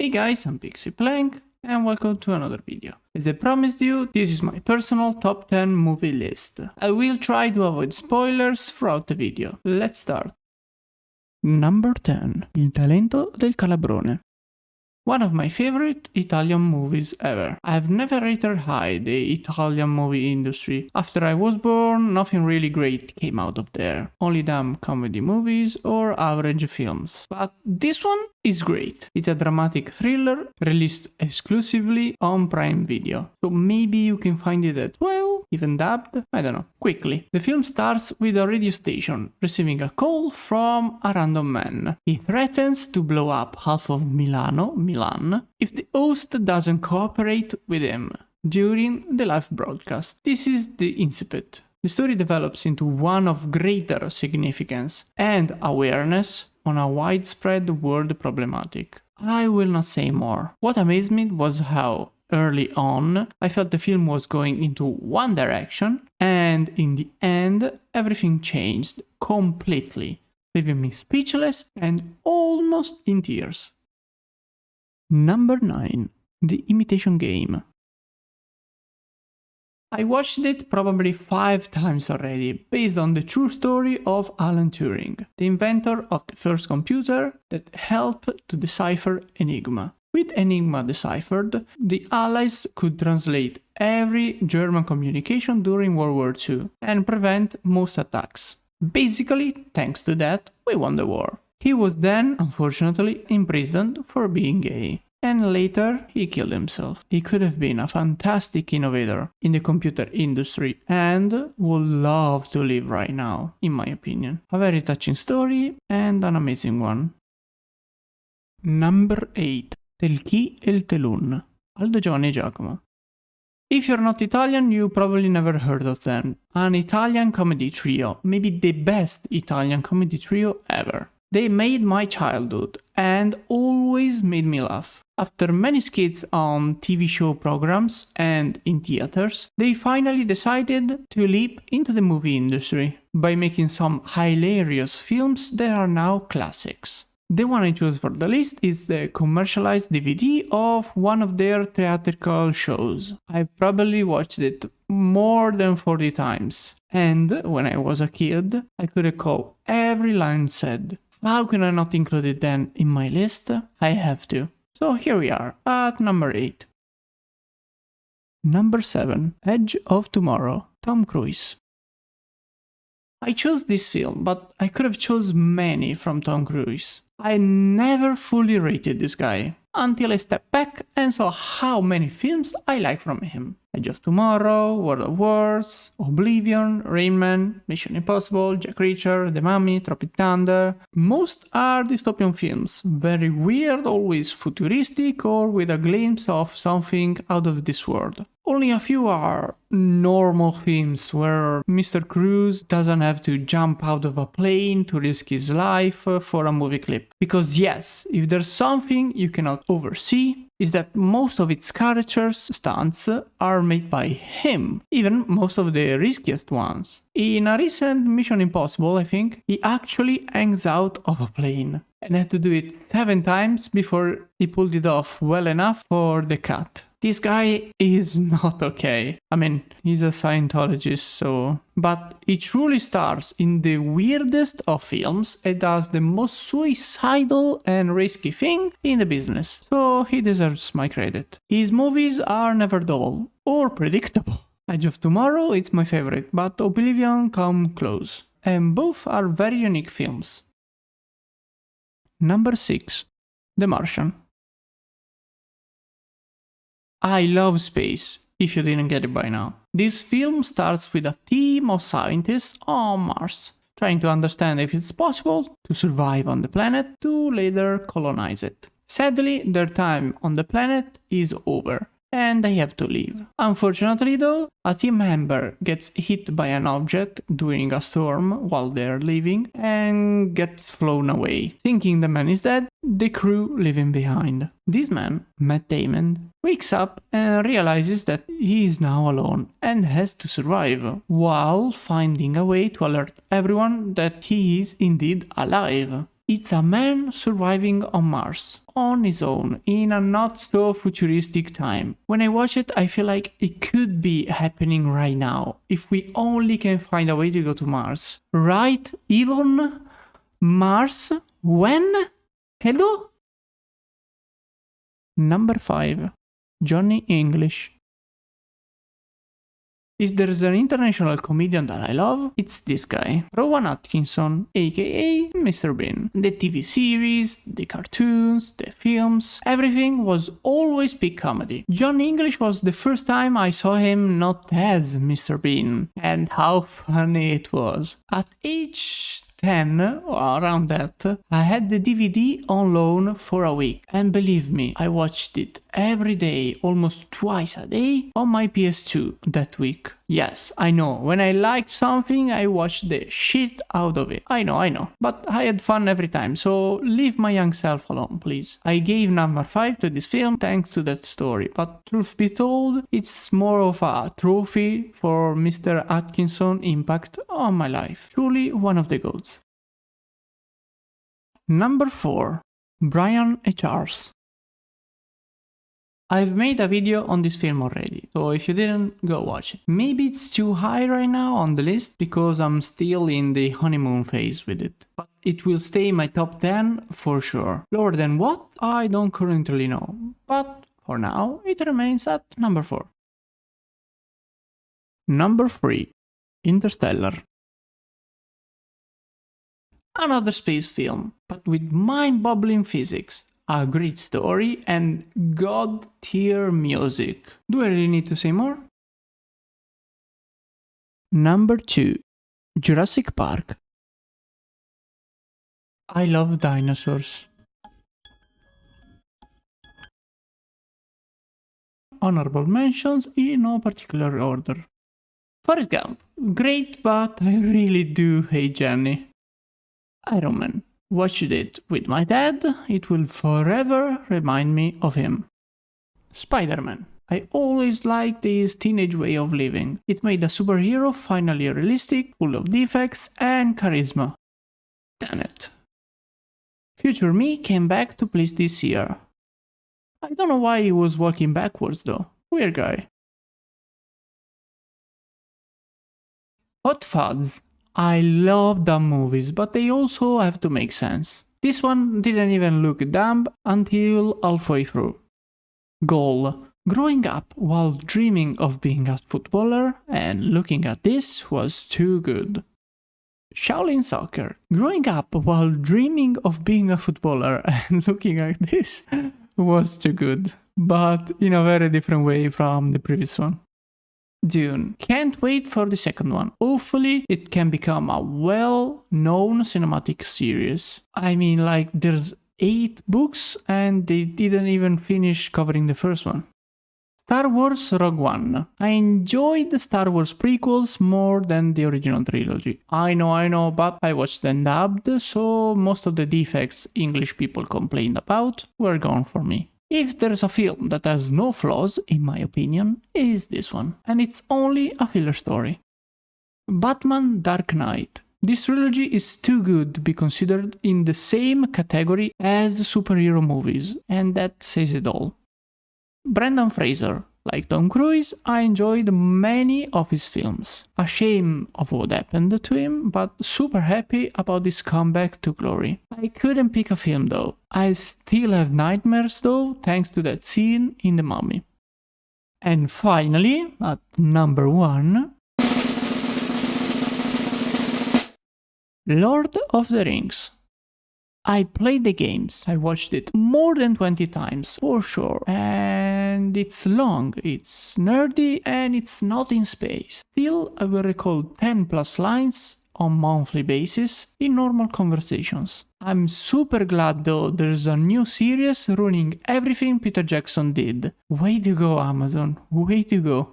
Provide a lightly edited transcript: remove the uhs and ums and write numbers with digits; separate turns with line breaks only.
Hey guys, I'm PixiePlank and welcome to another video. As I promised you, this is my personal top 10 movie list. I will try to avoid spoilers throughout the video. Let's start. Number 10. Il talento del Calabrone. One of my favorite Italian movies ever. I've never rated high the Italian movie industry. After I was born, nothing really great came out of there. Only damn comedy movies or average films. But this one is great. It's a dramatic thriller released exclusively on Prime Video. So maybe you can find it at, well, even dubbed? I don't know. Quickly. The film starts with a radio station receiving a call from a random man. He threatens to blow up half of Milan, if the host doesn't cooperate with him during the live broadcast. This is the incipit. The story develops into one of greater significance and awareness on a widespread world problematic. I will not say more. What amazed me was how early on I felt the film was going into one direction, and in the end everything changed completely, leaving me speechless and almost in tears. Number 9. The Imitation Game. I watched it probably 5 times already, based on the true story of Alan Turing, the inventor of the first computer that helped to decipher Enigma. With Enigma deciphered, the Allies could translate every German communication during World War II and prevent most attacks. Basically, thanks to that, we won the war. He was then, unfortunately, imprisoned for being gay. And later, he killed himself. He could have been a fantastic innovator in the computer industry and would love to live right now, in my opinion. A very touching story and an amazing one. Number 8. Tel chi e il telun. Aldo, Giovanni, Giacomo. If you're not Italian, you probably never heard of them. An Italian comedy trio, maybe the best Italian comedy trio ever. They made my childhood and always made me laugh. After many skits on TV show programs and in theaters, they finally decided to leap into the movie industry by making some hilarious films that are now classics. The one I chose for the list is the commercialized DVD of one of their theatrical shows. I've probably watched it more than 40 times, and when I was a kid, I could recall every line said. How can I not include it then in my list? I have to. So here we are, at number 8. Number 7. Edge of Tomorrow. Tom Cruise. I chose this film, but I could have chose many from Tom Cruise. I never fully rated this guy, until I stepped back and saw how many films I like from him. Edge of Tomorrow, World of Wars, Oblivion, Rain Man, Mission Impossible, Jack Reacher, The Mummy, Tropic Thunder. Most are dystopian films, very weird, always futuristic or with a glimpse of something out of this world. Only a few are normal films where Mr. Cruise doesn't have to jump out of a plane to risk his life for a movie clip. Because yes, if there's something you cannot oversee, is that most of its characters' stunts are made by him, even most of the riskiest ones. In a recent Mission Impossible, I think, he actually hangs out of a plane and had to do it 7 times before he pulled it off well enough for the cut. This guy is not okay. I mean, he's a Scientologist, so... But he truly stars in the weirdest of films and does the most suicidal and risky thing in the business. So he deserves my credit. His movies are never dull or predictable. Edge of Tomorrow is my favorite, but Oblivion come close. And both are very unique films. Number 6. The Martian. I love space, if you didn't get it by now. This film starts with a team of scientists on Mars, trying to understand if it's possible to survive on the planet to later colonize it. Sadly, their time on the planet is over, and they have to leave. Unfortunately though, a team member gets hit by an object during a storm while they're leaving and gets flown away. Thinking the man is dead, the crew leave him behind. This man, Matt Damon, wakes up and realizes that he is now alone and has to survive, while finding a way to alert everyone that he is indeed alive. It's a man surviving on Mars, on his own, in a not so futuristic time. When I watch it, I feel like it could be happening right now, if we only can find a way to go to Mars. Right, Elon? Mars? When? Hello? Number 5. Johnny English. If there's an international comedian that I love, it's this guy, Rowan Atkinson, aka Mr.Bean. The TV series, the cartoons, the films, everything was always peak comedy. Johnny English was the first time I saw him not as Mr.Bean, and how funny it was. At age 10, or around that, I had the DVD on loan for a week, and believe me, I watched it every day, almost twice a day, on my PS2 that week. Yes, I know, when I liked something, I watched the shit out of it. I know, but I had fun every time, so leave my young self alone, please. I gave number 5 to this film thanks to that story, but truth be told, it's more of a trophy for Mr. Atkinson's impact on my life. Truly one of the goats. Number 4. Brian H.R.'s. I've made a video on this film already, so if you didn't, go watch it. Maybe it's too high right now on the list because I'm still in the honeymoon phase with it, but it will stay in my top 10 for sure. Lower than what? I don't currently know, but for now it remains at number 4. Number 3. Interstellar. Another space film, but with mind-boggling physics, a great story, and god-tier music. Do I really need to say more? Number 2. Jurassic Park. I love dinosaurs. Honorable mentions in no particular order. Forrest Gump. Great, but I really do hate Jenny. Iron Man. Watched it with my dad, it will forever remind me of him. Spider-Man. I always liked this teenage way of living. It made a superhero finally realistic, full of defects and charisma. Tenet. Future me came back to place this year. I don't know why he was walking backwards though. Weird guy. Hot Fuzz. I love dumb movies, but they also have to make sense. This one didn't even look dumb until halfway through. Goal. Growing up while dreaming of being a footballer and looking at this was too good. Shaolin Soccer. Growing up while dreaming of being a footballer and looking at this was too good, but in a very different way from the previous one. Dune. Can't wait for the second one. Hopefully it can become a well-known cinematic series. I mean, like, there's 8 books and they didn't even finish covering the first one. Star Wars Rogue One. I enjoyed the Star Wars prequels more than the original trilogy. I know, but I watched them dubbed, so most of the defects English people complained about were gone for me. If there's a film that has no flaws, in my opinion, it is this one, and it's only a filler story. Batman Dark Knight. This trilogy is too good to be considered in the same category as superhero movies, and that says it all. Brendan Fraser. Like Tom Cruise, I enjoyed many of his films. A shame of what happened to him, but super happy about his comeback to glory. I couldn't pick a film though. I still have nightmares though, thanks to that scene in The Mummy. And finally, at number 1, Lord of the Rings. I played the games, I watched it more than 20 times, for sure, and it's long, it's nerdy, and it's not in space. Still, I will recall 10 plus lines on monthly basis in normal conversations. I'm super glad though there's a new series ruining everything Peter Jackson did. Way to go, Amazon, way to go.